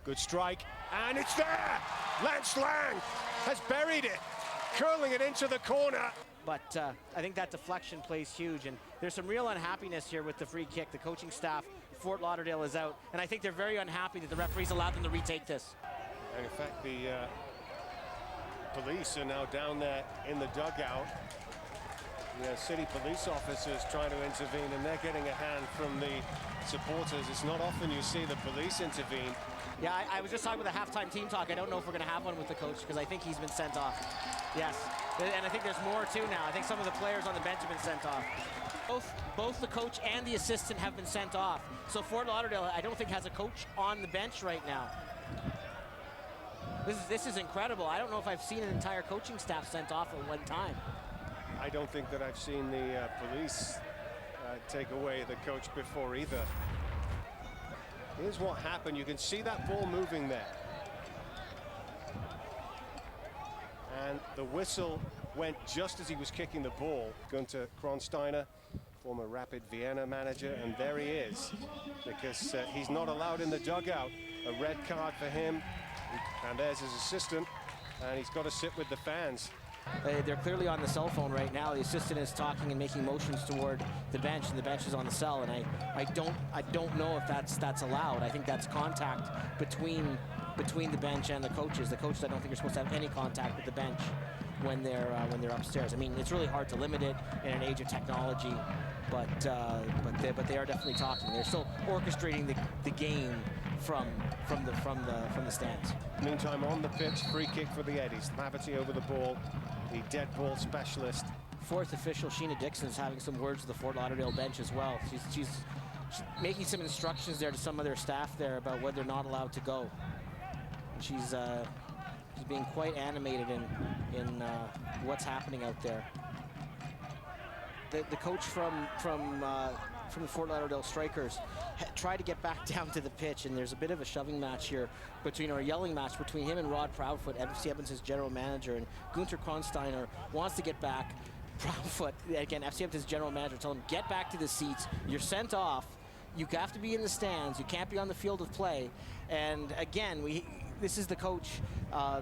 Good strike, and it's there! Lance Lang has buried it, curling it into the corner. But I think that deflection plays huge, and there's some real unhappiness here with the free kick. The coaching staff, Fort Lauderdale, is out, and I think they're very unhappy that the referees allowed them to retake this. And in fact, the police are now down there in the dugout. The city police officers trying to intervene, and they're getting a hand from the supporters. It's not often you see the police intervene. Yeah, I was just talking with the halftime team talk. I don't know if we're going to have one with the coach, because I think he's been sent off. Yes, and I think there's more too now. I think some of the players on the bench have been sent off. Both the coach and the assistant have been sent off. So Fort Lauderdale, I don't think, has a coach on the bench right now. This is incredible. I don't know if I've seen an entire coaching staff sent off at one time. I don't think that I've seen the police take away the coach before either. Here's what happened. You can see that ball moving there. And the whistle went just as he was kicking the ball. Gunter Kronsteiner, former Rapid Vienna manager, and there he is, because he's not allowed in the dugout. A red card for him, and there's his assistant, and he's got to sit with the fans. They're clearly on the cell phone right now. The assistant is talking and making motions toward the bench, and the bench is on the cell. And I don't know if that's allowed. I think that's contact between the bench and the coaches. The coaches, I don't think, are supposed to have any contact with the bench when they're upstairs. I mean, it's really hard to limit it in an age of technology, but they are definitely talking. They're still orchestrating the game from the stands. Meantime, on the pitch, free kick for the Eddies. Laverty over the ball, the dead ball specialist. Fourth official, Sheena Dixon, is having some words with the Fort Lauderdale bench as well. She's making some instructions there to some of their staff there about what they're not allowed to go. She's being quite animated in what's happening out there. The coach from the Fort Lauderdale Strikers tried to get back down to the pitch, and there's a bit of a shoving match here or a yelling match between him and Rod Proudfoot, FC Edmonton's general manager, and Gunter Kronsteiner wants to get back. Proudfoot, again, FC Edmonton's general manager, tell him, get back to the seats. You're sent off. You have to be in the stands. You can't be on the field of play. And again, this is the coach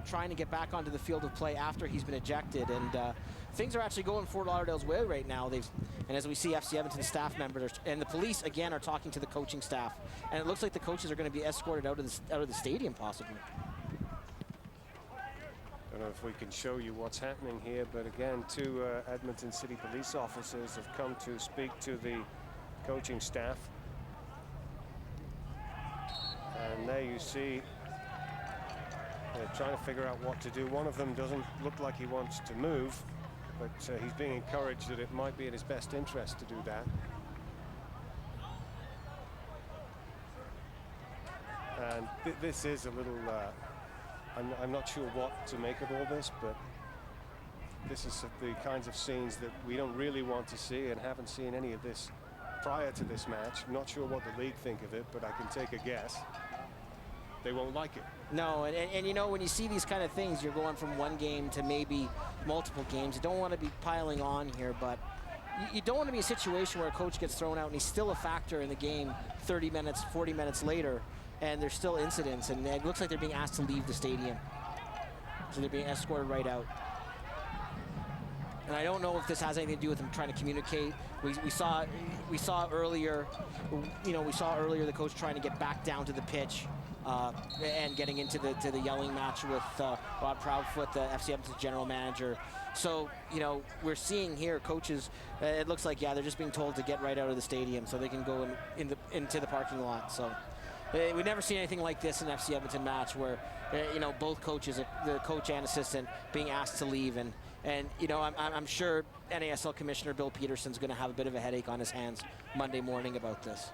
trying to get back onto the field of play after he's been ejected. And things are actually going Fort Lauderdale's way right now. And as we see, FC Edmonton staff members and the police again are talking to the coaching staff. And it looks like the coaches are going to be escorted out of the stadium, possibly. I don't know if we can show you what's happening here, but again, two Edmonton City police officers have come to speak to the coaching staff. And there you see they're trying to figure out what to do. One of them doesn't look like he wants to move, but he's being encouraged that it might be in his best interest to do that. And this is a little, I'm not sure what to make of all this, but this is the kinds of scenes that we don't really want to see, and haven't seen any of this prior to this match. I'm not sure what the league think of it, but I can take a guess. They won't like it. No, and you know, when you see these kind of things, you're going from one game to maybe multiple games. You don't want to be piling on here, but you don't want to be a situation where a coach gets thrown out and he's still a factor in the game 30 minutes, 40 minutes later, and there's still incidents, and it looks like they're being asked to leave the stadium. So they're being escorted right out. And I don't know if this has anything to do with them trying to communicate. We saw earlier, the coach trying to get back down to the pitch. And getting into the yelling match with Rod Proudfoot, the FC Edmonton general manager. So, you know, we're seeing here coaches, it looks like, yeah, they're just being told to get right out of the stadium so they can go into the parking lot. So we've never seen anything like this in an FC Edmonton match where, you know, both coaches, the coach and assistant, being asked to leave. And you know, I'm sure NASL Commissioner Bill Peterson's going to have a bit of a headache on his hands Monday morning about this.